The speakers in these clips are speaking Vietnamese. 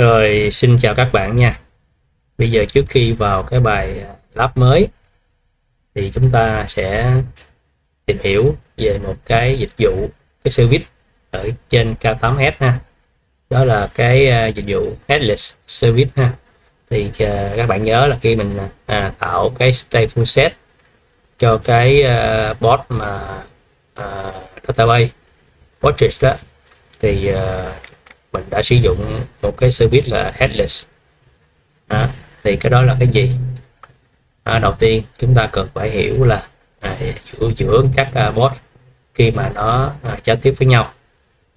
Rồi, xin chào các bạn nha. Bây giờ trước khi vào cái bài lab mới thì chúng ta sẽ tìm hiểu về một cái dịch vụ, cái service ở trên K8s ha. Đó là cái dịch vụ Headless Service ha. Thì các bạn nhớ là khi mình tạo cái stateful set cho cái bot mà database Postgres đó, thì mình đã sử dụng một cái service là Headless. Thì cái đó là cái gì? Đầu tiên chúng ta cần phải hiểu là giữa các bot khi mà nó giao tiếp với nhau,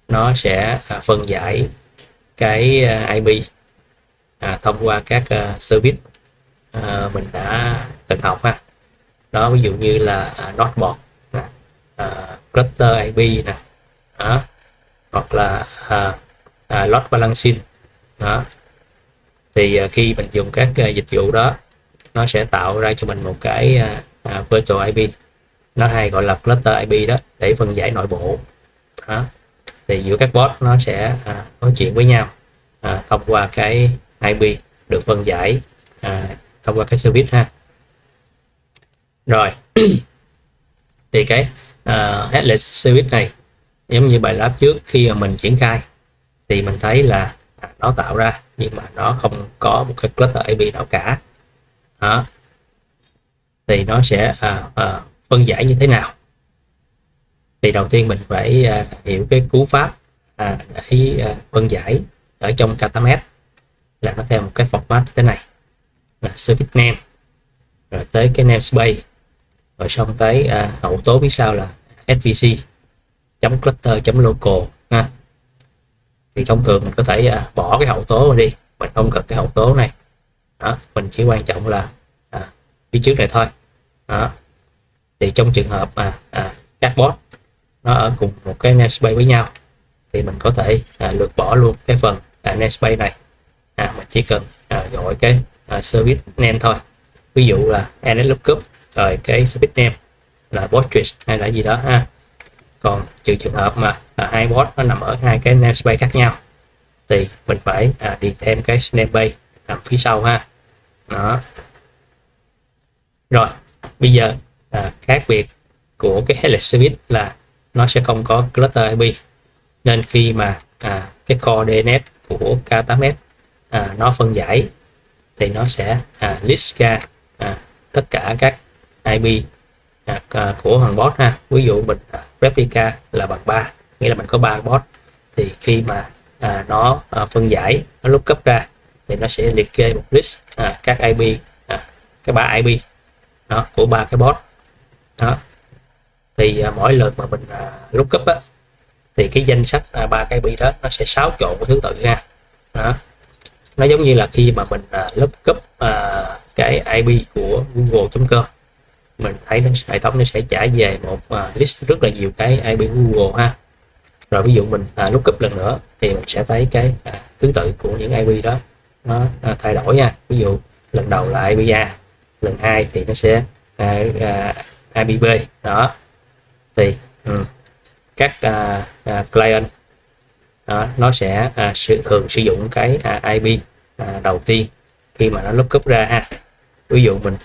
nó sẽ phân giải cái IP thông qua các service mình đã từng học ha. Đó, ví dụ như là Nodebot, Cluster IP nè, hoặc là load balancing đó. Thì khi mình dùng các dịch vụ đó, nó sẽ tạo ra cho mình một cái virtual IP, nó hay gọi là cluster IP đó, để phân giải nội bộ đó. Thì giữa các bot nó sẽ nói chuyện với nhau thông qua cái IP được phân giải thông qua cái service ha. Rồi thì cái headless service này, giống như bài lab trước, khi mà mình triển khai thì mình thấy là nó tạo ra, nhưng mà nó không có một cái cluster IP nào cả đó. Thì nó sẽ phân giải như thế nào? Thì đầu tiên mình phải hiểu cái cú pháp để phân giải ở trong K8s, là nó theo một cái format thế này, là service name, rồi tới cái namespace, rồi xong tới hậu tố phía sau là svc cluster local ha. Thì thông thường mình có thể bỏ cái hậu tố đi, mình không cần cái hậu tố này đó, mình chỉ quan trọng là phía trước này thôi đó. Thì trong trường hợp các bot nó ở cùng một cái namespace với nhau, thì mình có thể lược bỏ luôn cái phần namespace này, mình chỉ cần gọi cái service name thôi, ví dụ là nslookup, rồi cái service name là Postgres hay là gì đó ha. Còn trừ trường hợp mà hai bot nó nằm ở hai cái namespace khác nhau, thì mình phải điền thêm cái namespace nằm phía sau ha đó. Rồi bây giờ khác biệt của cái headless service là nó sẽ không có cluster IP, nên khi mà cái core DNS của K8s nó phân giải, thì nó sẽ list ra tất cả các IP của thằng bot ha. Ví dụ mình replica là bằng 3, nghĩa là mình có 3 bot, thì khi mà nó phân giải, nó lookup ra, thì nó sẽ liệt kê một list các IP, cái 3 IP đó của 3 cái bot đó. Thì mỗi lần mà mình lookup á, thì cái danh sách 3 cái IP đó nó sẽ xáo trộn cái thứ tự ra đó. Nó giống như là khi mà mình lookup cái IP của google.com, mình thấy hệ thống nó sẽ trả về một list rất là nhiều cái IP Google ha. Rồi ví dụ mình lookup lần nữa, thì mình sẽ thấy cái thứ tự của những IP đó nó thay đổi nha. Ví dụ lần đầu là IP A, lần 2 thì nó sẽ IP B đó. Thì các client nó sẽ thường sử dụng cái IP đầu tiên khi mà nó lookup ra ha. Ví dụ mình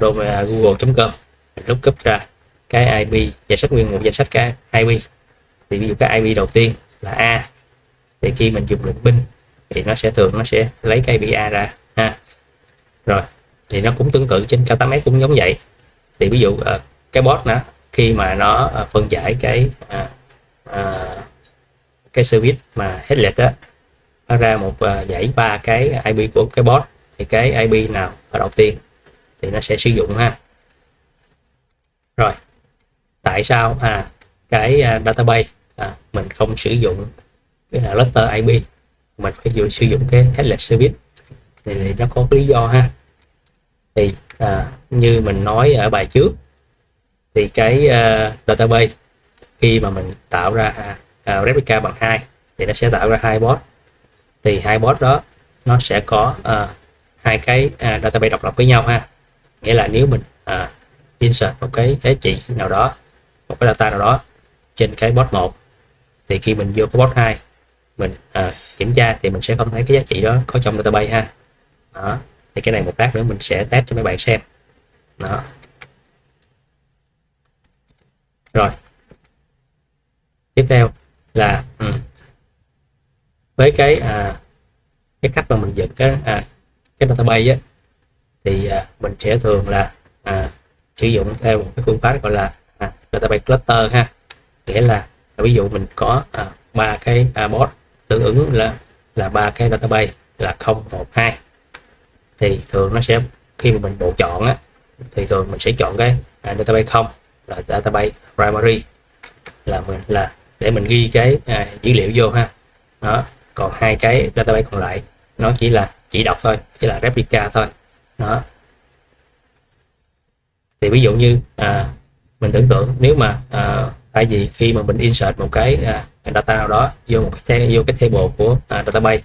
google.com, mình lookup ra cái IP, danh sách nguyên một danh sách cái IP, thì ví dụ cái IP đầu tiên là A, thì khi mình dùng lệnh binh thì nó sẽ lấy cái IP A ra ha. Rồi thì nó cũng tương tự trên K8s cũng giống vậy. Thì ví dụ cái bot đó, khi mà nó phân giải cái service mà headless đó, nó ra một dãy 3 cái IP của cái bot, thì cái IP nào ở đầu tiên thì nó sẽ sử dụng ha. Rồi tại sao cái database mình không sử dụng cái cluster IP, mình phải sử dụng cái headless service? Thì nó có lý do ha. Thì như mình nói ở bài trước, thì cái database khi mà mình tạo ra replica bằng 2, thì nó sẽ tạo ra 2 bot. Thì 2 bot đó nó sẽ có 2 cái database độc lập với nhau ha. Nghĩa là nếu mình insert một cái giá trị nào đó, một cái data nào đó trên cái bot 1, thì khi mình vô cái bot 2 mình kiểm tra thì mình sẽ không thấy cái giá trị đó có trong database ha. Đó, thì cái này một lát nữa mình sẽ test cho mấy bạn xem. Đó. Rồi, tiếp theo là với cái cách mà mình dựng cái database á, thì mình sẽ thường là sử dụng theo một cái phương pháp gọi là database cluster ha. Nghĩa là ví dụ mình có ba cái bot tương ứng là ba cái database là 0, 1, 2, thì thường nó sẽ, khi mà mình bộ chọn á, thì thường mình sẽ chọn cái database 0 là database primary, là để mình ghi cái dữ liệu vô ha. Đó, còn hai cái database còn lại nó chỉ đọc thôi, chỉ là replica thôi. Đó, thì ví dụ như mình tưởng tượng nếu mà tại vì khi mà mình insert một cái data nào đó vô vô cái table của database,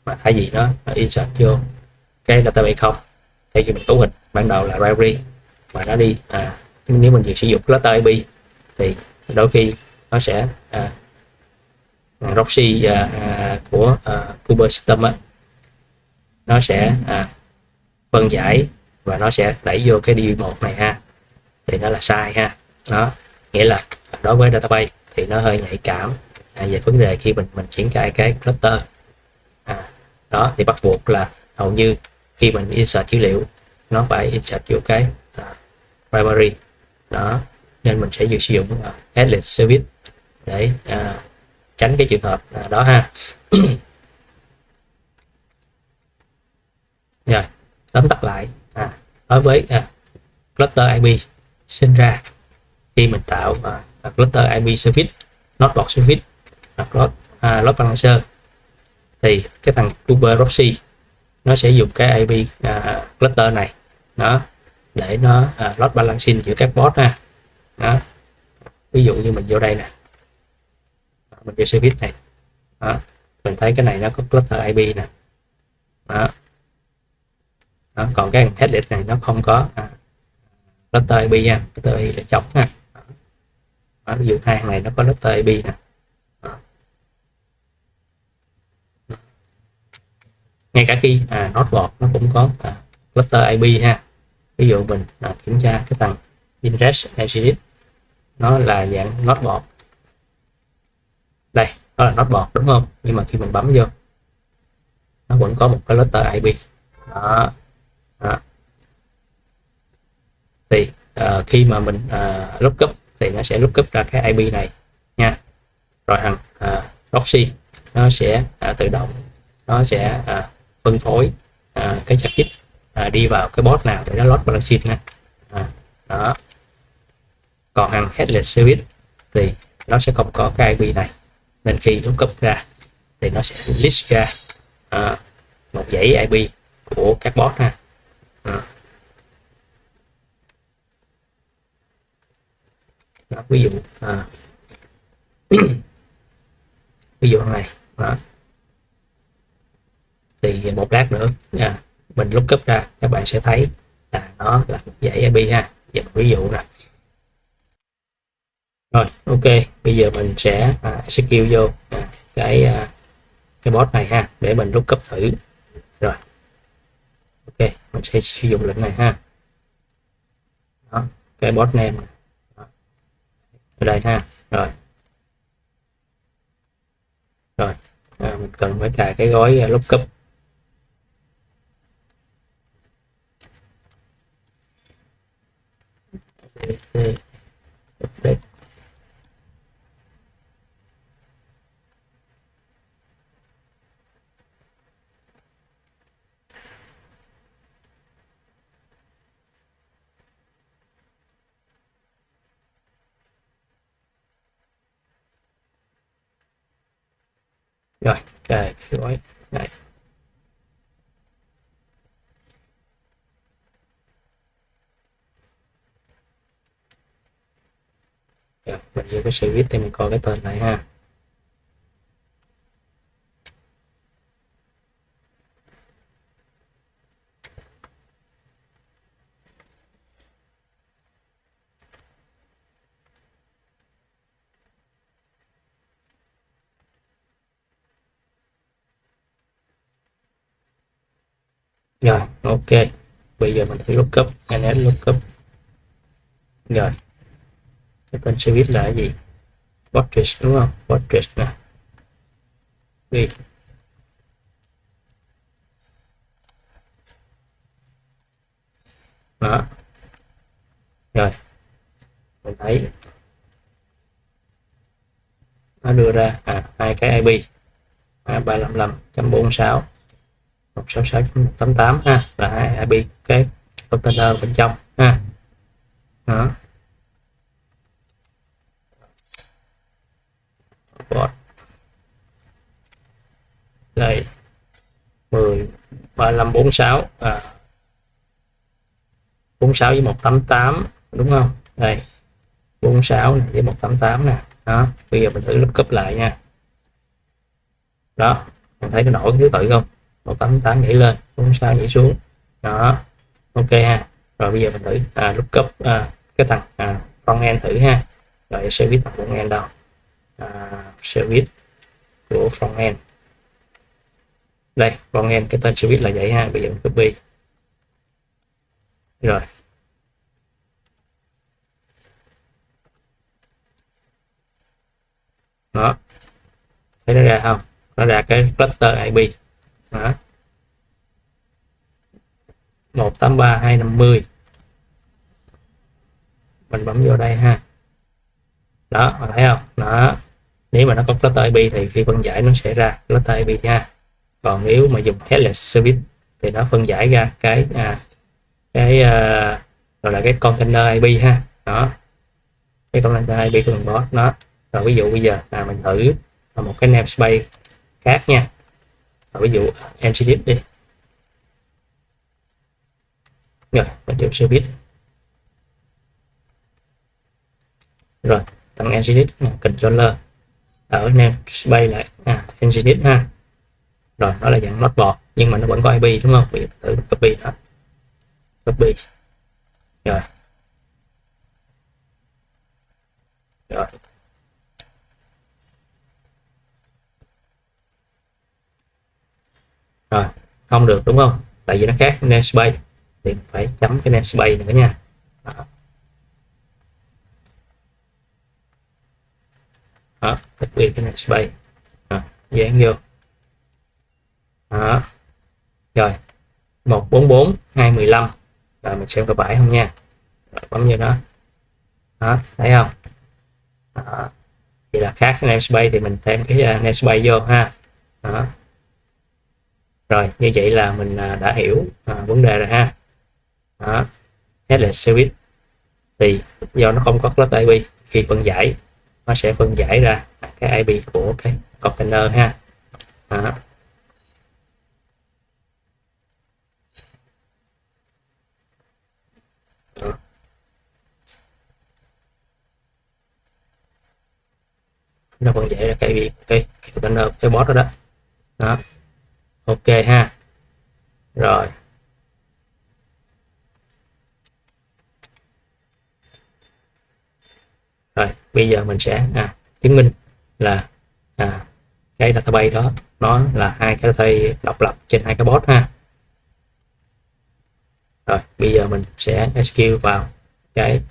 mà thay vì nó insert vô cái database không, theo như mình cấu hình ban đầu là library, mà nó đi nếu mình sử dụng cluster IP thì đôi khi nó sẽ proxy của Kubernetes system á, nó sẽ phân giải và nó sẽ đẩy vô cái DB1 này ha, thì nó là sai ha. Đó, nghĩa là đối với database thì nó hơi nhạy cảm về vấn đề khi mình triển khai cái cluster. Đó thì bắt buộc là hầu như khi mình insert dữ liệu nó phải insert vô cái primary. Đó, nên mình sẽ sử dụng headless service để tránh cái trường hợp đó ha. Rồi, tóm tắt lại, đối với cluster IP sinh ra khi mình tạo cluster IP service, node service hoặc load balancer, thì cái thằng Kuber proxy nó sẽ dùng cái IP cluster này nó để nó load balancing giữa các bot ha. Đó, ví dụ như mình vô đây nè, mình vô service này. Đó, mình thấy cái này nó có cluster IP nè. Đó. Đó, còn cái headless này nó không có cluster IP nha, cluster IP là trống ha. Đó, ví dụ hai thằng này nó có cluster IP nè. Đó. Ngay cả khi noteboard nó cũng có cluster IP ha. Ví dụ mình kiểm tra cái thằng ingress exit, nó là dạng noteboard. Đây, đó là noteboard đúng không? Nhưng mà khi mình bấm vô nó vẫn có một cái cluster IP. Đó. Đó. Thì khi mà mình lookup thì nó sẽ lookup ra cái IP này nha. Rồi thằng proxy nó sẽ tự động nó sẽ phân phối cái traffic đi vào cái bot nào để nó load balancing nha. Đó. Còn thằng headless service thì nó sẽ không có cái IP này, nên khi lookup ra thì nó sẽ list ra một dãy IP của các bot ha. Đó, ví dụ ví dụ này. Đó, thì một lát nữa mình lookup ra các bạn sẽ thấy là nó là một dãy IP ha. Giờ ví dụ nè. Rồi, ok, bây giờ mình sẽ execute vô cái bot này ha, để mình lookup thử. Rồi, ok, mình sẽ sử dụng lệnh này ha. Đó, cái bot name này. Đó, ở đây ha. Rồi, rồi mình cần phải cài cái gói lookup. Update. Rồi, cài cái gói này. Rồi, mình vô cái service để mình coi cái tên này ha. Rồi, ok. Bây giờ mình thử lookup, ns lookup. Rồi, cái tên service là cái gì? Portrait đúng không? Portrait nè. Đi. Đó. Rồi, mình thấy nó đưa ra hai cái IP 355.46.166.188 ha, là hai IP cái container bên trong ha. Đó. Port đây 10 3546 46 với 188 đúng không? Đây 46 này với 188 nè. Đó, bây giờ mình thử lookup lại nha. Đó, mình thấy nó đổi thứ tự không? 188 nhảy lên, 46 nhảy xuống. Đó, ok ha. Rồi bây giờ mình thử lookup cái thằng front end thử ha. Rồi service thằng front end đâu? Service của front end. Đây, front end cái tên service là vậy ha. Bây giờ mình copy. Rồi. Đó. Thấy nó ra không? Nó ra cái cluster IP. Đó. 183.250. Mình bấm vô đây ha. Đó, bạn thấy không? Đó. Nếu mà nó có cluster IP thì khi phân giải nó sẽ ra cluster IP nha. Còn nếu mà dùng headless service thì nó phân giải ra cái gọi là cái container IP ha. Đó, cái container IP của mình boss nó. Rồi ví dụ bây giờ mình thử một cái namespace khác nha. Rồi ví dụ nCDID đi. Rồi mình chịu service. Rồi thằng nCDID controller ở namespace lại nCDID ha. Rồi nó là dạng noteboard nhưng mà nó vẫn có IP đúng không? Bây giờ thử copy nó. Copy. Rồi. Rồi. Rồi, không được đúng không? Tại vì nó khác namespace thì phải chấm cái namespace nữa nha. Đó. Đó, copy cái namespace. Dán vô. Đó. Rồi, 144.215. Rồi mình xem có phải không nha. Rồi, bấm vô đó. Đó, thấy không? Đó. Vậy là khác cái namespace thì mình thêm cái namespace vô ha. Đó. Rồi như vậy là mình đã hiểu vấn đề rồi ha. Đó. Headless service thì do nó không có cluster IP, khi phân giải nó sẽ phân giải ra cái IP của cái container ha. Đó. Đó. Nó phân giải ra cái IP cái container cái boss đó đó. Đó. Ok ha. Rồi. Rồi bây giờ mình sẽ chứng minh là cái database đó nó là hai cái database độc lập trên hai cái boss ha. Rồi bây giờ mình sẽ execute vào cái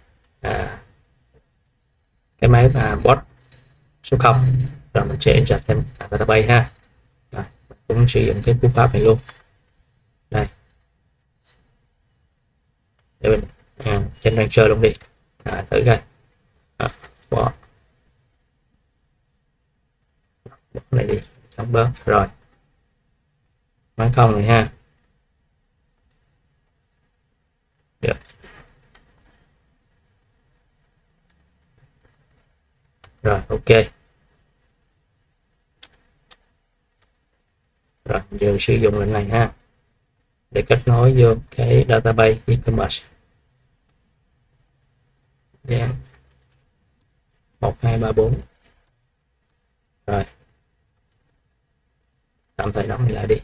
máy boss số 0, rồi mình sẽ insert thêm database ha. Rồi, cũng sử dụng cái cú pháp này luôn. Đây để mình trên rancher luôn đi, thử coi. Bỏ này đi, chống bớt rồi máy không này ha. Được. Rồi ok. Rồi giờ sử dụng lệnh này ha để kết nối vô cái database e-commerce. Yeah. 1 2 3 4. Rồi tạm thời đóng lại đi.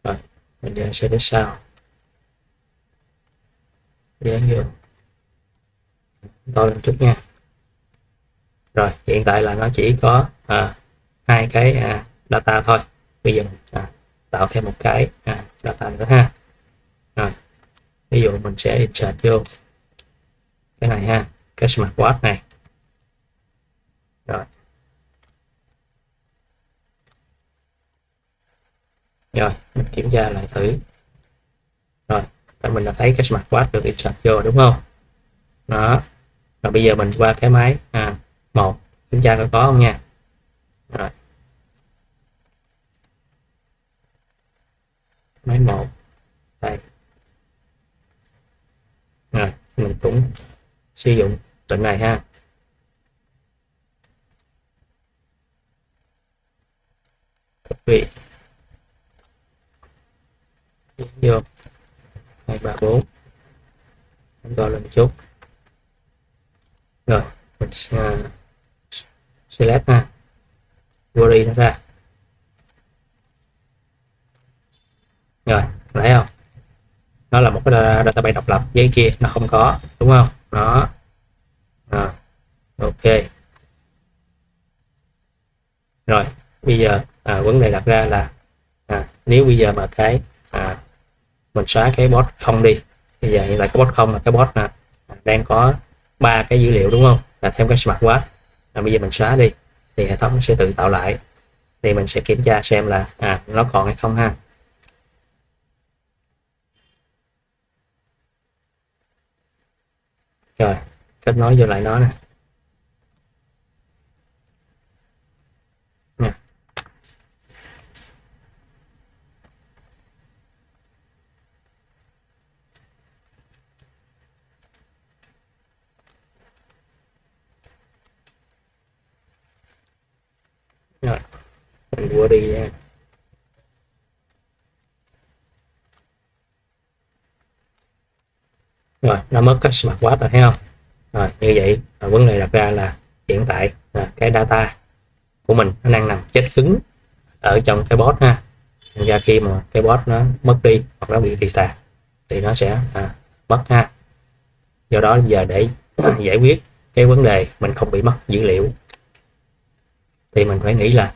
Rồi mình sẽ đến sau dán vô to lên chút nha. Rồi hiện tại là nó chỉ có hai cái data thôi. Bây giờ tạo thêm một cái data nữa ha. Rồi ví dụ mình sẽ insert vô cái này ha, cái smartwatch này. Rồi mình kiểm tra lại thử. Rồi mình đã thấy cái smartwatch được insert vô đúng không? Đó. Rồi bây giờ mình qua cái máy một, kiểm tra có không nha. Rồi máy 1 đây. Rồi mình cũng sử dụng lệnh này ha. Copy vô 2 3 4, gọi lên một chút. Rồi mình select ha, query nó ra. Rồi thấy không, nó là một cái database độc lập, giấy kia nó không có đúng không. Đó. Ok. Rồi bây giờ vấn đề đặt ra là nếu bây giờ mà cái mình xóa cái bot không đi, bây giờ hiện tại cái bot không là cái bot đang có 3 cái dữ liệu đúng không, là thêm cái smartwatch. Bây giờ mình xóa đi thì hệ thống sẽ tự tạo lại, thì mình sẽ kiểm tra xem là nó còn hay không ha. Rồi kết nối vô lại nó nè. Rồi mình qua đi nha. Rồi nó mất cái smartwatch rồi thấy không. Rồi như vậy vấn đề đặt ra là hiện tại cái data của mình nó đang nằm chết cứng ở trong cái bot ha. Thành ra khi mà cái bot nó mất đi hoặc nó bị restart thì nó sẽ mất ha. Do đó giờ để giải quyết cái vấn đề mình không bị mất dữ liệu thì mình phải nghĩ là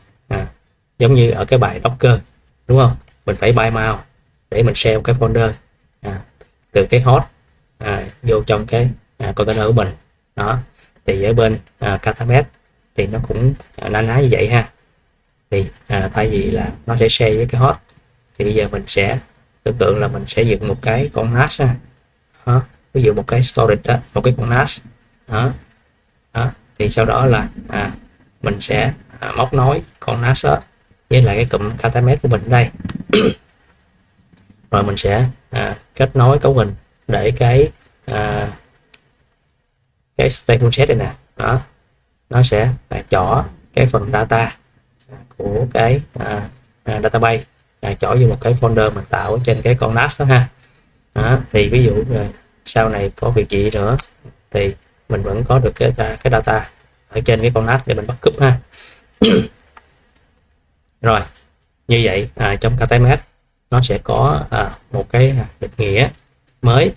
giống như ở cái bài Docker đúng không, mình phải byte mount để mình share cái folder từ cái host vô trong cái container của mình. Đó thì ở bên Catalyst thì nó cũng na ná như vậy ha. Thì thay vì là nó sẽ share với cái host thì bây giờ mình sẽ tưởng tượng là mình sẽ dựng một cái con NAS ha. Đó. Ví dụ một cái storage đó, một cái con NAS đó. Đó. Thì sau đó là mình sẽ móc nối con NAS đó với lại cái cụm Catalyst của mình ở đây. Rồi mình sẽ kết nối cấu hình để cái stateful set này nè. Đó nó sẽ chỏ cái phần data của cái database, chỏ vô một cái folder mình tạo trên cái con NAS đó ha. Đó, thì ví dụ sau này có việc gì nữa thì mình vẫn có được cái data ở trên cái con NAS để mình backup ha. Rồi như vậy trong KTMS nó sẽ có một cái định nghĩa mới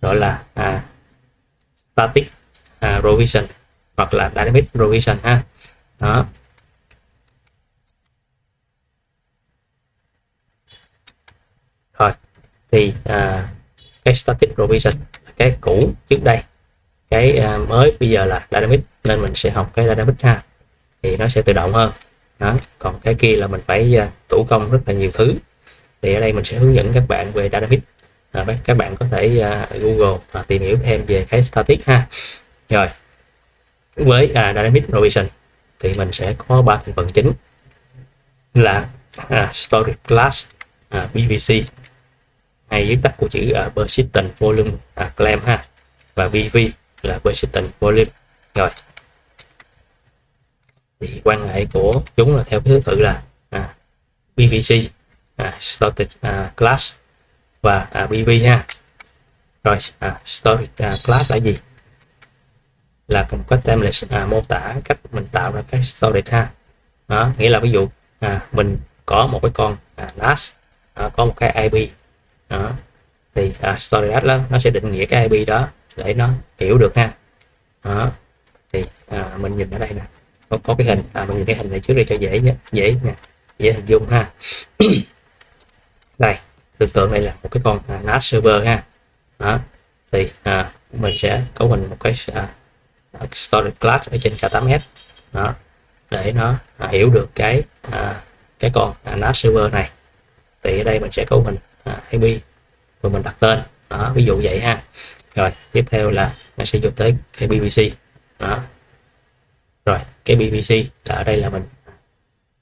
gọi là static provision hoặc là dynamic provision ha. Đó. Rồi thì cái static provision cái cũ trước đây, cái mới bây giờ là dynamic, nên mình sẽ học cái dynamic ha, thì nó sẽ tự động hơn. Đó. Còn cái kia là mình phải thủ công rất là nhiều thứ, thì ở đây mình sẽ hướng dẫn các bạn về dynamic. Các bạn có thể Google tìm hiểu thêm về cái static ha. Rồi với dynamic provision thì mình sẽ có 3 thành phần chính là storage class, PVC hay viết tắt của chữ persistent volume claim ha, và PV là persistent volume. Rồi thì quan hệ của chúng là theo cái thứ tự là PVC, storage class và PV ha. Rồi storage class là gì? Là một cái template mô tả cách mình tạo ra cái storage ha. Đó, nghĩa là ví dụ mình có một cái con NAS có một cái IP đó, thì storage đó nó sẽ định nghĩa cái IP đó để nó hiểu được ha. Đó thì mình nhìn ở đây nè, có cái hình mình nhìn cái hình này trước đây cho dễ nè, dễ hình dung ha. Đây, tưởng tượng đây là một cái con NAS server ha. Đó, thì mình sẽ cấu hình một cái storage class ở trên K8s đó, để nó hiểu được cái con NAS server này. Thì ở đây mình sẽ cấu hình IP và mình đặt tên đó, ví dụ vậy ha. Rồi tiếp theo là nó sẽ vô tới cái PVC đó. Rồi cái PVC là ở đây là mình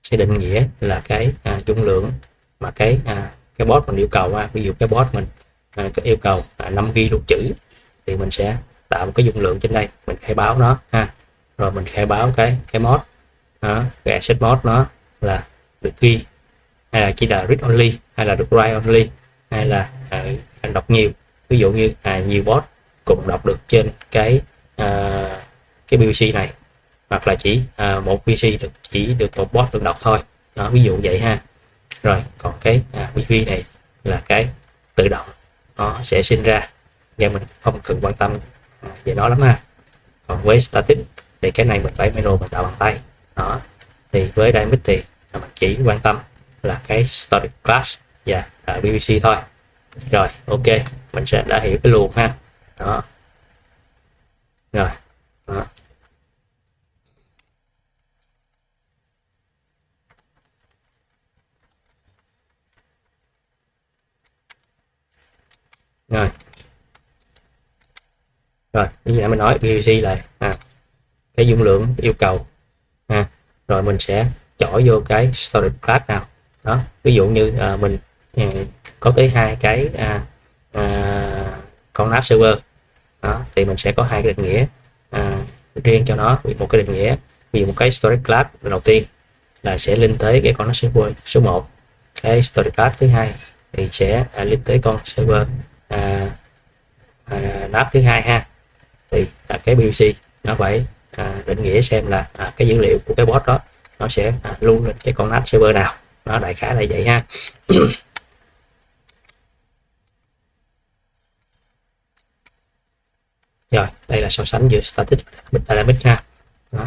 sẽ định nghĩa là cái dung lượng mà cái board mình yêu cầu ví dụ cái board mình có yêu cầu 5 GB lưu trữ thì mình sẽ tạo một cái dung lượng trên đây, mình khai báo nó ha. Rồi mình khai báo cái mod đó, cái access mod nó là được ghi hay là chỉ là read only hay là được write only hay là đọc nhiều, ví dụ như nhiều board cùng đọc được trên cái PVC này, hoặc là chỉ một PVC chỉ được một board được đọc thôi đó, ví dụ vậy ha. Rồi còn cái PV này là cái tự động nó sẽ sinh ra, nhưng mình không cần quan tâm về nó lắm ha. Còn với static thì cái này mình phải manual mình tạo bằng tay đó. Thì với Dynamic thì mình chỉ quan tâm là cái storage class và PVC thôi. Rồi ok, mình sẽ đã hiểu cái luồng ha đó. Rồi đó. Rồi như vậy mình nói PVC là cái dung lượng yêu cầu rồi mình sẽ chọi vô cái storage class nào đó, ví dụ như mình có tới 2 cái con NAS server đó, thì mình sẽ có 2 cái định nghĩa riêng cho nó. Một cái định nghĩa ví dụ một cái storage class đầu tiên là sẽ link tới cái con NAS server số 1, cái storage class thứ hai thì sẽ link tới con server NAS thứ hai ha. Thì cái PVC nó phải định nghĩa xem là cái dữ liệu của cái board đó nó sẽ lưu lên cái con NAS server nào, nó đại khái là vậy ha. Rồi đây là so sánh giữa static và dynamic ha đó.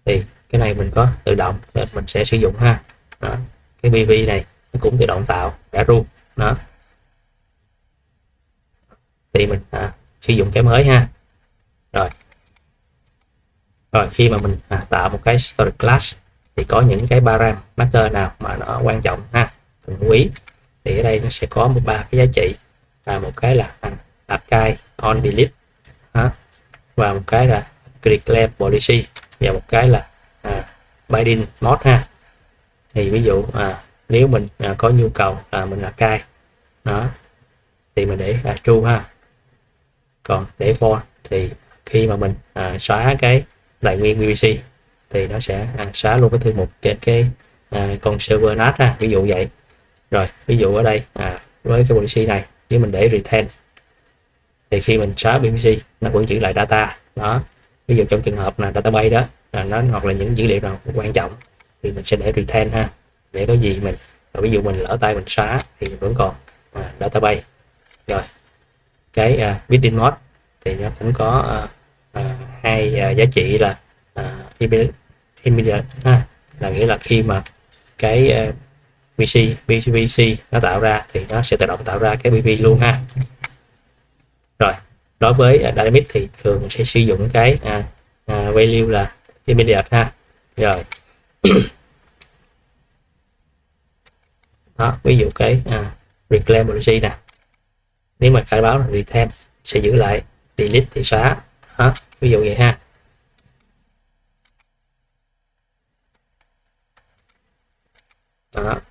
Thì cái này mình có tự động nên mình sẽ sử dụng ha đó. Cái PV này nó cũng tự động tạo đã ru đó, thì mình sử dụng cái mới ha. Rồi khi mà mình tạo một cái storage class thì có những cái parameter nào mà nó quan trọng ha, cần lưu ý. Thì ở đây nó sẽ có 3 cái giá trị, một cái là archive on delete đó, và một cái là declare policy, và một cái là binding mode ha. Thì ví dụ nếu mình có nhu cầu mình archive đó thì mình để true ha. Còn để for thì khi mà mình xóa cái tài nguyên PVC thì nó sẽ xóa luôn cái thư mục trên cái con server NAS ha, ví dụ vậy. Rồi ví dụ ở đây với cái policy này nếu mình để retain thì khi mình xóa PVC nó vẫn giữ lại data đó. Ví dụ trong trường hợp là database đó nó hoặc là những dữ liệu nào quan trọng thì mình sẽ để retain ha, để có gì mình ví dụ mình lỡ tay mình xóa thì mình vẫn còn database. Rồi cái binding mode thì nó cũng có 2 giá trị là immediate ha, là nghĩa là khi mà cái PVC nó tạo ra thì nó sẽ tự động tạo ra cái PV luôn ha. Rồi đối với Dynamic thì thường sẽ sử dụng cái value là immediate ha. Rồi đó, ví dụ cái reclaim policy nè, nếu mà khai báo là retain sẽ giữ lại, delete thì xóa đó, ví dụ vậy ha. Đó.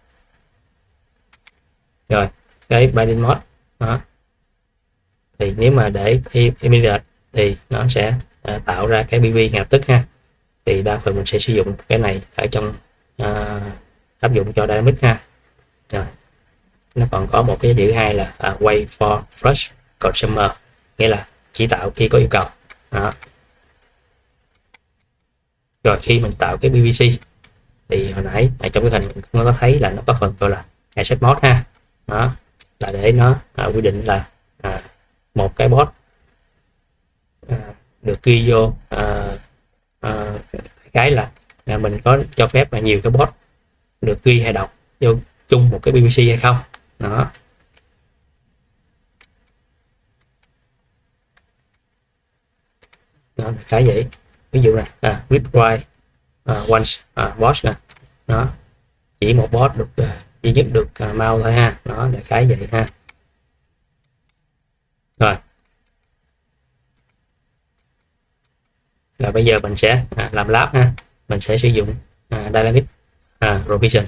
Rồi cái binding mode đó, thì nếu mà để immediate thì nó sẽ tạo ra cái PV ngay lập tức ha. Thì đa phần mình sẽ sử dụng cái này ở trong áp dụng cho Dynamic ha. Rồi nó còn có một cái chữ hai là wait for first consumer, nghĩa là chỉ tạo khi có yêu cầu đó. Rồi khi mình tạo cái PVC thì hồi nãy trong cái hình nó có thấy là nó có phần gọi là asset mode ha, đó là để nó quy định là một cái board được ghi vô cái là mình có cho phép là nhiều cái board được ghi hay đọc vô chung một cái PVC hay không Đó, đó là cái vậy. Ví dụ này read write once boss nè. Đó, chỉ một boss được duy nhất được mouse thôi ha. Đó là cái vậy ha. Rồi là bây giờ mình sẽ làm lab ha. Mình sẽ sử dụng dynamic provision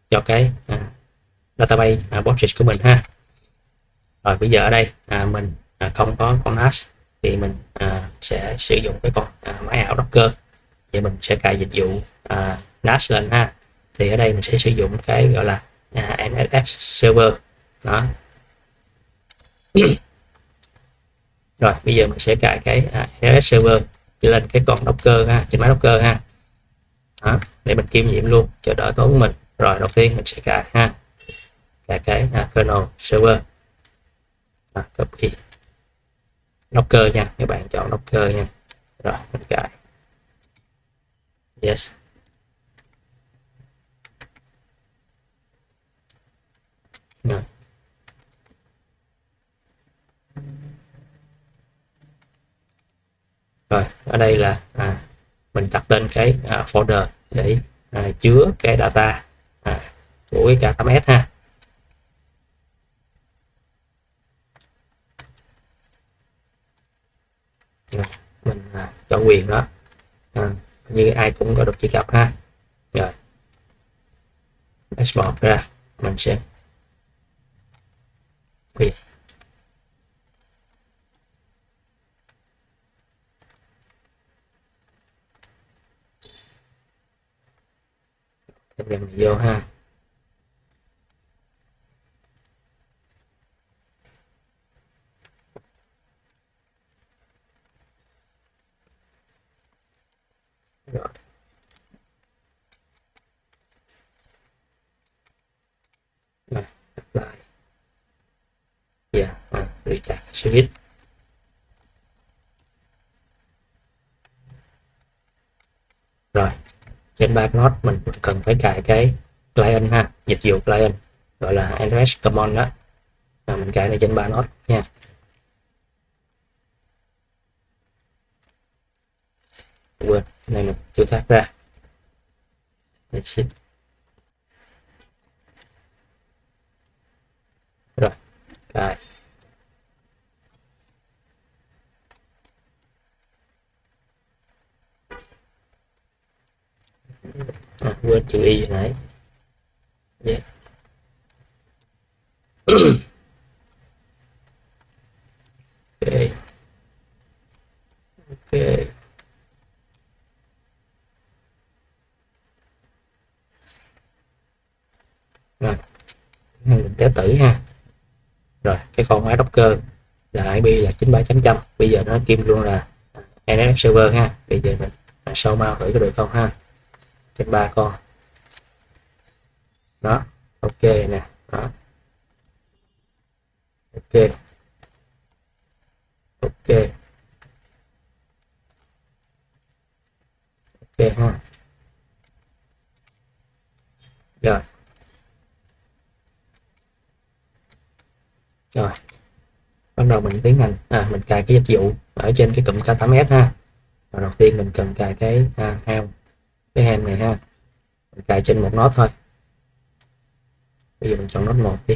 cho cái database Postgres của mình ha. Rồi bây giờ ở đây mình không có con NAS thì mình sẽ sử dụng cái con máy ảo Docker. Vậy mình sẽ cài dịch vụ NAS lên ha. Thì ở đây mình sẽ sử dụng cái gọi là NSX server. Đó. Rồi bây giờ mình sẽ cài cái NSX server lên cái con Docker ha, trên máy Docker ha. Đó, để mình kiêm nhiệm luôn cho đỡ tốn của mình. Rồi đầu tiên mình sẽ cài ha, cài cái kernel server. Copy Docker nha, các bạn chọn Docker nha. Rồi mình cài yes. Rồi. Rồi ở đây là mình đặt tên cái folder để chứa cái data của cái K8S ha. Rồi, mình chọn quyền đó như ai cũng có được truy cập ha. Rồi export ra mình sẽ quyền thêm vô ha. Rồi. Rồi, apply. Yeah, restart service. Rồi, trên ba node mình cần phải cài cái client ha, dịch vụ client gọi là NS command đó. Mình cài này trên ba node nha. Quên, này mình chưa phát ra. Rồi, cài. Quên chữ y hồi nãy. Yeah. Ok. Ok. Rồi, mình test thử ha. Rồi, cái con máy Docker là IP là 93.100, bây giờ nó kim luôn là NS server ha. Bây giờ mình show mouse thử có được không ha. Trên ba con. Đó, ok nè, đó. Ok. Ok. Ok ha. Rồi. Rồi. Bắt đầu mình tiến hành mình cài cái dịch vụ ở trên cái cụm K8S ha. Rồi đầu tiên mình cần cài cái ham này ha. Mình cài trên một node thôi. Bây giờ mình chọn node 1 đi.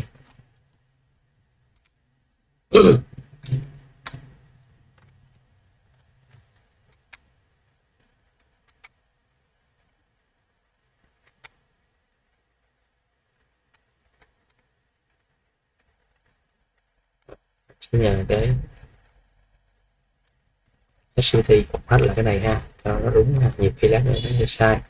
Sẽ nhờ cái SCT phục hết là cái này ha, cho nó đúng ha. Nhiều khi lát nữa nó sẽ sai.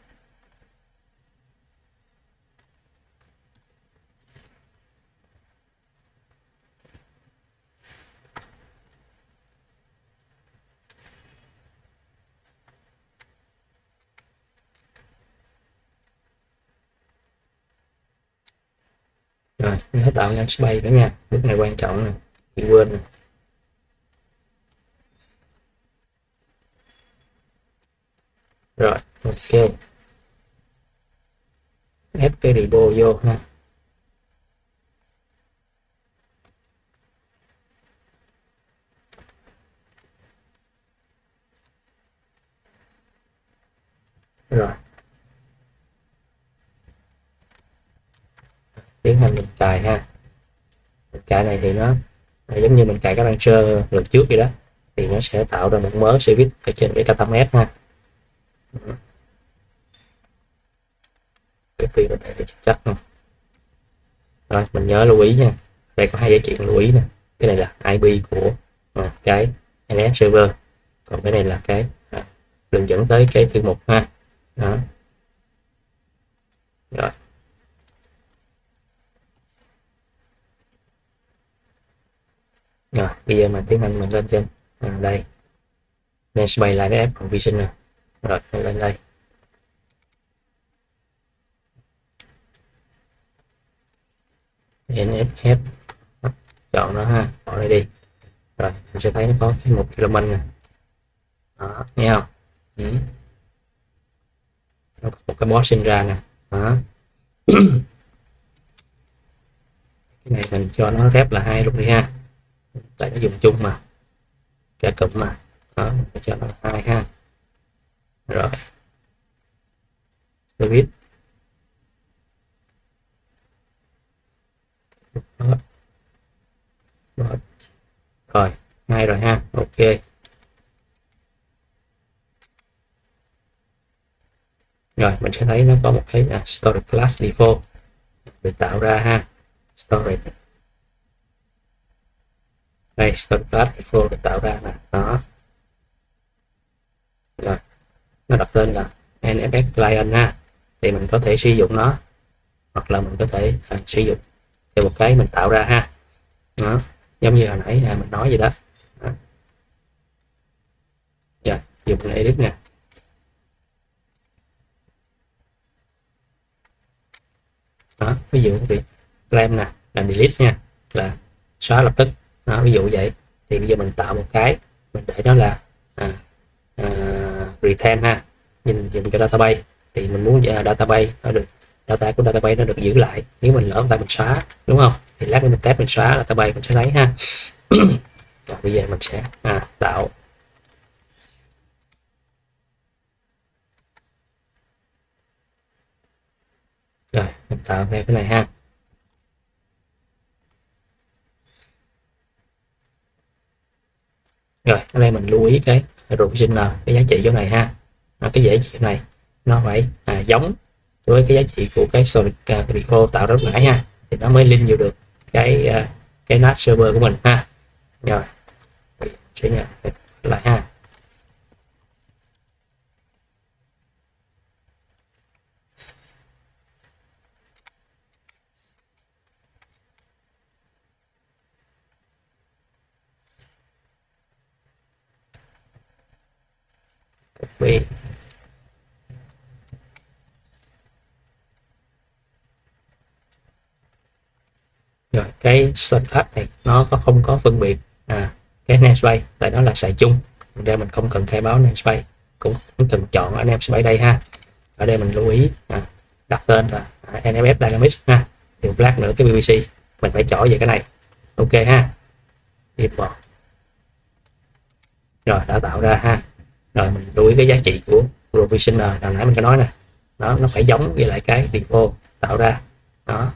Rồi, nhớ tạo ngăn space nữa nha, bước này quan trọng nè, bị quên nè. Rồi, ok. Ép cái repo vô ha. Rồi tiến hành mình cài ha. Mình cài này thì nó giống như mình cài cái launcher lần trước vậy đó, thì nó sẽ tạo ra một mớ service ở trên cái CataMesh ha. Cái phim này thì chắc không. Rồi mình nhớ lưu ý nha, đây có hai giá trị lưu ý nè. Cái này là IP của cái NS server, còn cái này là cái đường dẫn tới cái thư mục ha. Đó. Rồi rồi bây giờ mình tiến hành mình lên trên đây Namespace lại cái app provision nè. Rồi mình lên đây NFF, chọn nó ha, bỏ đây đi. Rồi mình sẽ thấy nó có cái mục element nè. Đó, nghe không? Nó có một cái box sinh ra nè. Đó. Cái này mình cho nó rep là 2 luôn đi ha, tại nó dùng chung mà, cả cụm mà. Đó, mình cho nó 2 ha. Rồi service. Đó. Rồi 2 rồi ha. Ok. Rồi mình sẽ thấy nó có một cái storage class default được tạo ra ha. Storage đây, storage class default được tạo ra nè. Đó. Rồi nó đặt tên là NFS client ha, thì mình có thể sử dụng nó, hoặc là mình có thể sử dụng theo một cái mình tạo ra ha. Đó, giống như hồi nãy mình nói vậy đó. Đó. Rồi dùng edit nè. Đó, ví dụ việc claim nè là delete nha, là xóa lập tức. Đó, ví dụ vậy. Thì bây giờ mình tạo một cái mình để nó là retain ha, nhìn cho database, thì mình muốn database nó được, data của database nó được giữ lại. Nếu mình lỡ tay mình xóa, đúng không, thì lát nữa mình test mình xóa database mình sẽ thấy ha. Rồi bây giờ mình sẽ tạo rồi mình tạo ra cái này ha. Rồi ở đây mình lưu ý cái provision là cái giá trị chỗ này ha. Cái giá trị này nó phải giống với cái giá trị của cái storage default tạo ra lúc nãy ha, thì nó mới link vô được cái NAS server của mình ha. Rồi sẽ nhận lại ha. Copy. Rồi cái storage này nó không có phân biệt cái namespace, tại nó là xài chung, ra mình không cần khai báo namespace, cũng cần chọn ở namespace đây ha. Ở đây mình lưu ý đặt tên là NFS Dynamics ha, thì một lát nữa cái PVC mình phải chọn về cái này. Ok ha. Import. Rồi đã tạo ra ha. Rồi mình lưu ý cái giá trị của provisioner hồi nãy mình có nói nè, nó phải giống với lại cái default tạo ra đó,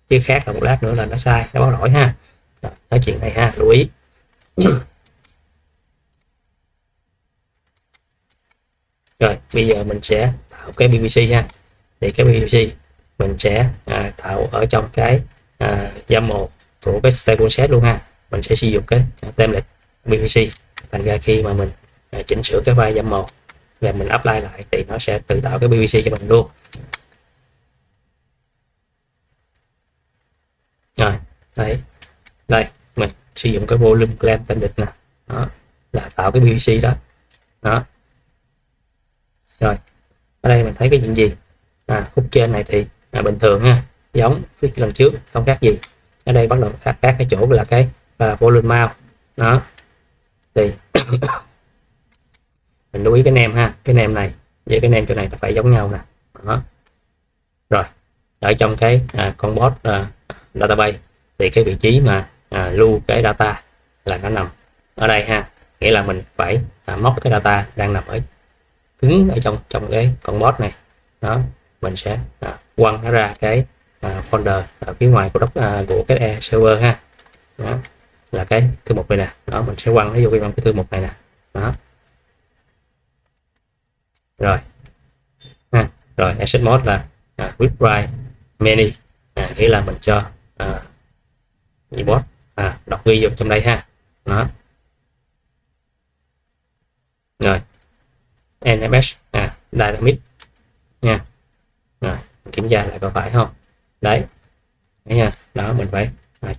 chứ khác là một lát nữa là nó sai, nó báo lỗi ha. Rồi, nói chuyện này ha, lưu ý. Rồi bây giờ mình sẽ tạo cái PVC ha, thì cái PVC mình sẽ tạo ở trong cái YAML của cái stable set luôn ha. Mình sẽ sử dụng cái template PVC, thành ra khi mà mình chỉnh sửa cái file YAML và mình apply lại thì nó sẽ tự tạo cái PVC cho mình luôn. Rồi đấy, đây mình sử dụng cái volume claim template nè, đó là tạo cái PVC đó. Đó rồi ở đây mình thấy cái chuyện gì, khúc trên này thì bình thường ha, giống với lần trước không khác gì. Ở đây bắt đầu khác cái chỗ là cái volume mount đó, thì mình lưu ý cái name ha, cái name này với cái name chỗ này phải giống nhau nè. Đó rồi ở trong cái con bot database thì cái vị trí mà lưu cái data là nó nằm ở đây ha, nghĩa là mình phải móc cái data đang nằm cứng ở trong trong cái con boss này. Đó, mình sẽ quăng nó ra cái folder ở phía ngoài của của cái server ha. Đó là cái thư mục này nè. Đó, mình sẽ quăng nó vô cái thư mục này nè. Đó rồi ha. Rồi asset mode là read write many, nghĩa là mình cho bot đọc ghi vô trong đây ha. Đó rồi NFS dynamic nha. Rồi kiểm tra lại có phải không đấy nha. Đó mình phải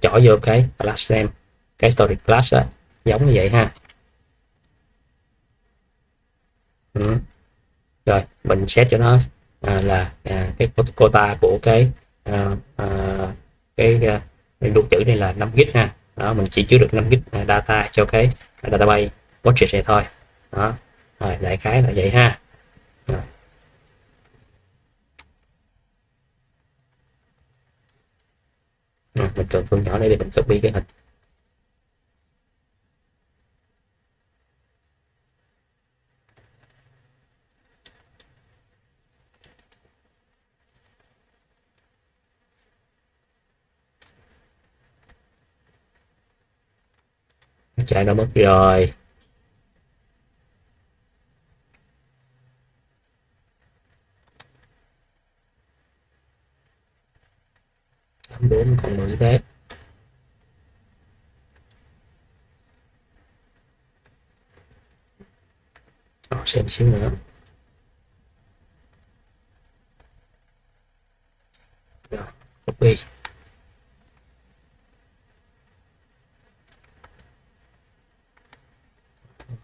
chỏ vô cái class name, cái storage class đó, giống như vậy ha. Rồi mình set cho nó là cái quota của cái lưu trữ này là 5 GB ha. Đó, mình chỉ chứa được 5 GB data cho cái database Postgres này thôi. Đó rồi, đại khái là vậy ha. Rồi. Mình chọn phương nhỏ này để mình copy cái hình. Chạy nó mất rồi. Bốn còn 10 thế. Xem xíu nữa. Rồi, copy.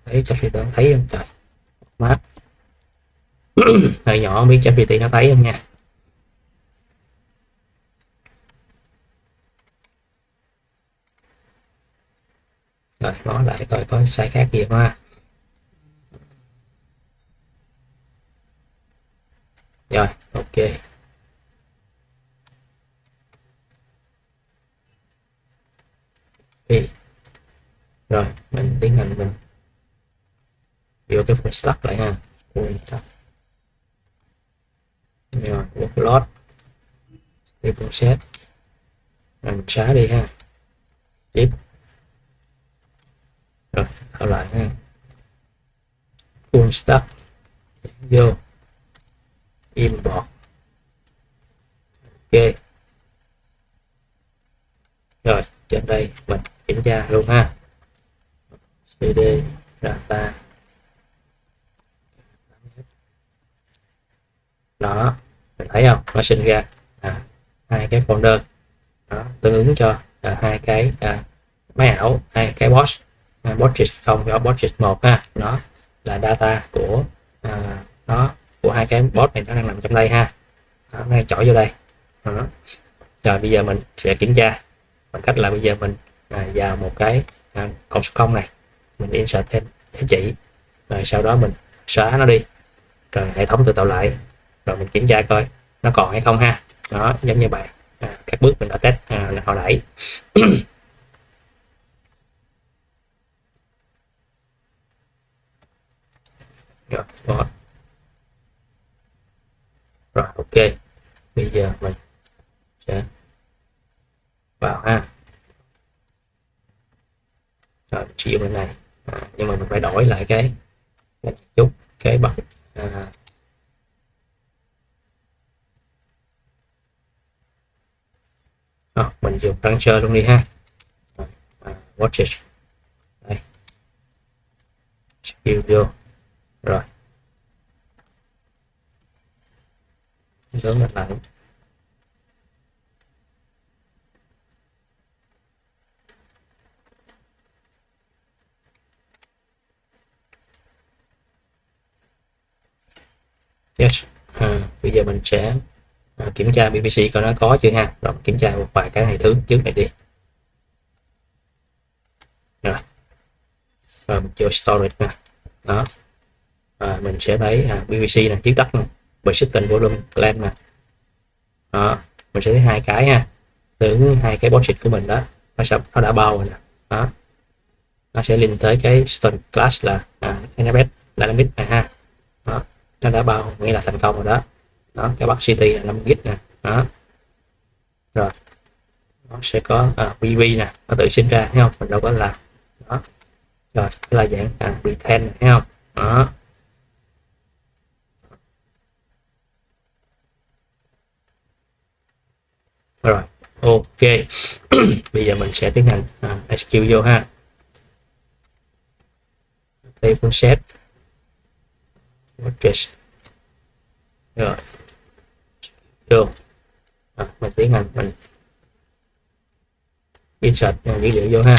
Thấy ChatGPT thấy không trời, mát hơi nhỏ, không biết ChatGPT nó thấy không nha. Rồi ngó lại coi có sai khác gì không ha. Rồi ok. Rồi mình tiến hành mình vô cái phần stack lại ha. Rồi workload table set, mình xóa đi ha. Tiếp rồi tạo lại ha. Full stack vô import. Ok rồi, trên đây mình kiểm tra luôn ha. cd data. Đó mình thấy không, nó sinh ra hai cái folder đó, tương ứng cho hai cái máy ảo, hai cái box, Postgres 0 và Postgres 1 ha. Đó là data của nó của hai cái box này, nó đang nằm trong đây ha. Đó, nó đang chổi vô đây. Đó. Rồi bây giờ mình sẽ kiểm tra bằng cách là bây giờ mình vào một cái con số 0 này, mình insert thêm giá trị, rồi sau đó mình xóa nó đi, rồi hệ thống tự tạo lại, rồi mình kiểm tra coi nó còn hay không ha. Đó giống như vậy, các bước mình đã test là họ đẩy. Rồi ok, bây giờ mình sẽ vào ha. Rồi sử dụng bên này, nhưng mà mình phải đổi lại cái chút cái bật mình dùng transfer luôn đi ha. Watch it đây, skill vô rồi lớn lại. Yes. Bây giờ mình sẽ kiểm tra BBC coi nó có chưa ha. Rồi kiểm tra một vài cái này thứ trước này đi. Rồi mình cho storage nè. Đó mình sẽ thấy BBC nè, viết tắt nè, persistent volume claim nè. Đó mình sẽ thấy hai cái ha, từ hai cái Postgres của mình đó, nó đã bao rồi nè. Đó nó sẽ link tới cái storage class là NFS Dynamic này ha. Đó nó đã bao nghĩa là thành công rồi đó. Đó, cái capacity là 5 GB nè. Đó. Rồi nó sẽ có PV nè, nó tự sinh ra thấy không, mình đâu có làm. Đó. Rồi là dạng retain thấy không. Đó. Rồi ok. Bây giờ mình sẽ tiến hành execute vô ha. Table set WordPress. Rồi vô mình tiến hành mình insert dữ liệu vô ha.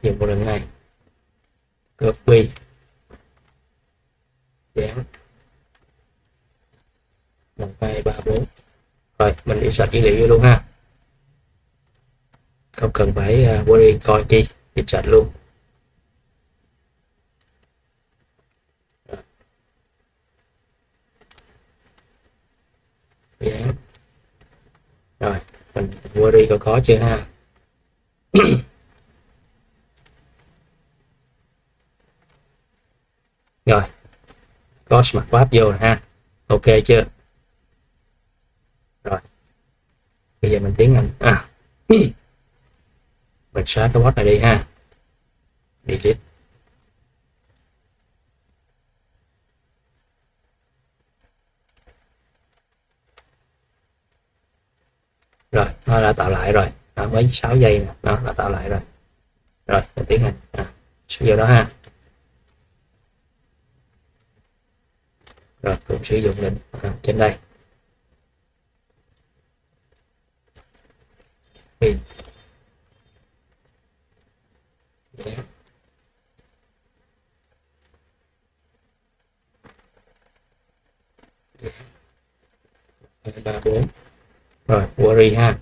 Dùng một lần này copy dán 1 2 3 4. Rồi mình insert dữ liệu vô luôn ha, không cần phải query coi chi, insert luôn. Dán. Rồi mình query coi có chưa ha. Rồi có smart path vô rồi ha, ok chưa. Rồi bây giờ mình tiến hành mình xóa cái bot này đi ha, delete. Rồi nó đã tạo lại rồi, với 6 giây nè, nó đã tạo lại rồi. Rồi mình tiến hành sử dụng đó ha. Rồi cũng sử dụng link trên đây. Yeah. 2 3 4. Rồi query ha.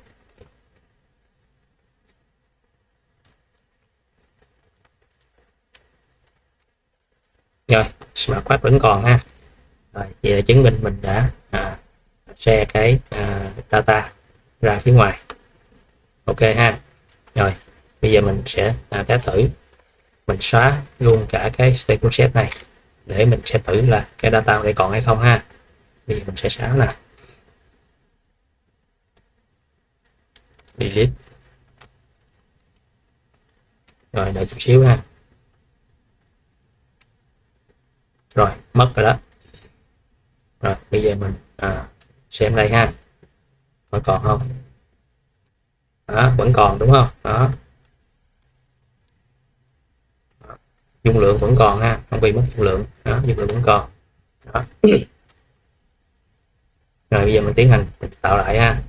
Rồi smart path vẫn còn ha. Rồi vậy là chứng minh mình đã share cái data ra phía ngoài. Ok ha. Rồi bây giờ mình sẽ test thử, mình xóa luôn cả cái stateful set này để mình xem thử là cái data này còn hay không ha. Bây giờ mình sẽ xóa nè, delete. Rồi đợi chút xíu ha. Rồi mất rồi đó. Rồi bây giờ mình xem đây ha, có còn không. Đó, vẫn còn đúng không. Đó. Dung lượng vẫn còn ha, không bị mất dung lượng. Đó, dung lượng vẫn còn. Đó. Rồi bây giờ mình tiến hành mình tạo lại ha.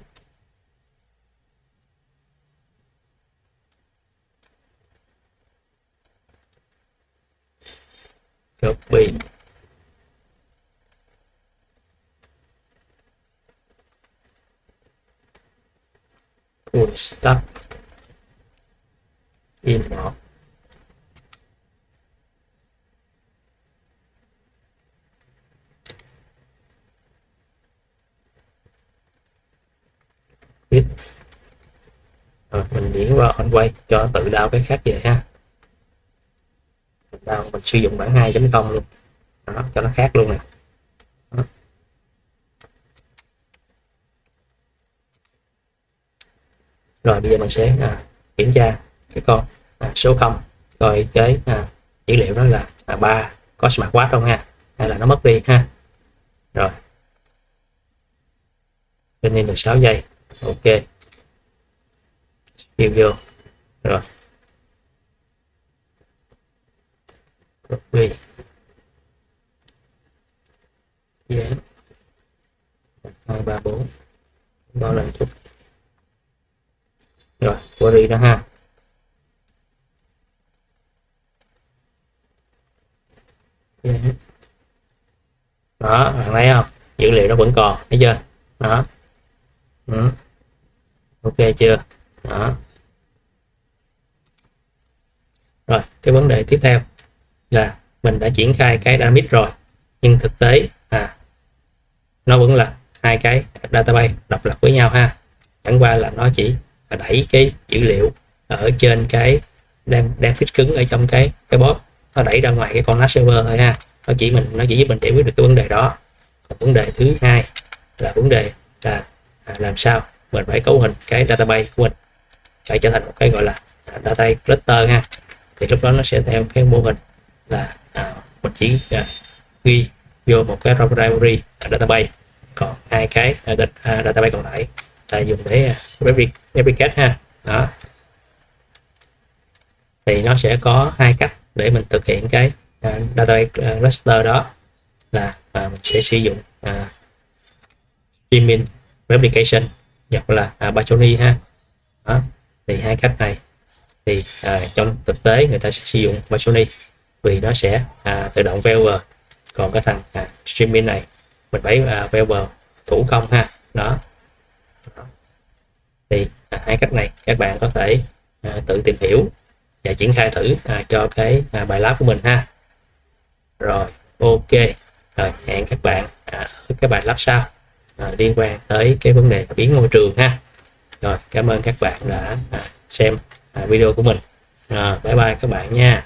Copy. Full stack import. Rồi mình chuyển qua on quay cho tự đào cái khác về ha. Mình sử dụng bản 2.0 luôn. Đó, cho nó khác luôn nè. Đó. Rồi bây giờ mình sẽ kiểm tra cái con số 0 coi cái dữ liệu đó là 3 có smart path không ha, hay là nó mất đi ha. Rồi cho nên được 6 giây. Ok, fill vô. Rồi copy dán 2 3 4 bao lần chút. Rồi query đó ha. Đó bạn thấy không, dữ liệu nó vẫn còn, thấy chưa. Đó. Ok chưa. Đó. Rồi cái vấn đề tiếp theo là mình đã triển khai cái dynamic rồi, nhưng thực tế nó vẫn là hai cái database độc lập với nhau ha. Chẳng qua là nó chỉ đẩy cái dữ liệu ở trên cái đang fit cứng ở trong cái bot, nó đẩy ra ngoài cái con NAS server thôi ha. Nó chỉ giúp mình giải quyết được cái vấn đề đó. Còn vấn đề thứ hai là vấn đề là làm sao mình phải cấu hình cái database của mình phải trở thành một cái gọi là data cluster ha. Thì lúc đó nó sẽ theo cái mô hình là mình chỉ ghi vô một cái primary database, còn hai cái database còn lại là dùng để replicate ha. Đó, thì nó sẽ có hai cách để mình thực hiện cái database cluster đó, là mình sẽ sử dụng streaming replication hoặc là Python ha. Đó, thì hai cách này thì trong thực tế người ta sẽ sử dụng Python vì nó sẽ tự động failover, còn cái thằng streaming này mình phải failover thủ công ha. Đó, thì hai cách này các bạn có thể tự tìm hiểu và triển khai thử cho cái bài lab của mình ha. Rồi, ok, rồi hẹn các bạn ở cái bài lab sau liên quan tới cái vấn đề biến môi trường ha. Rồi, cảm ơn các bạn đã xem video của mình. Bye bye các bạn nha.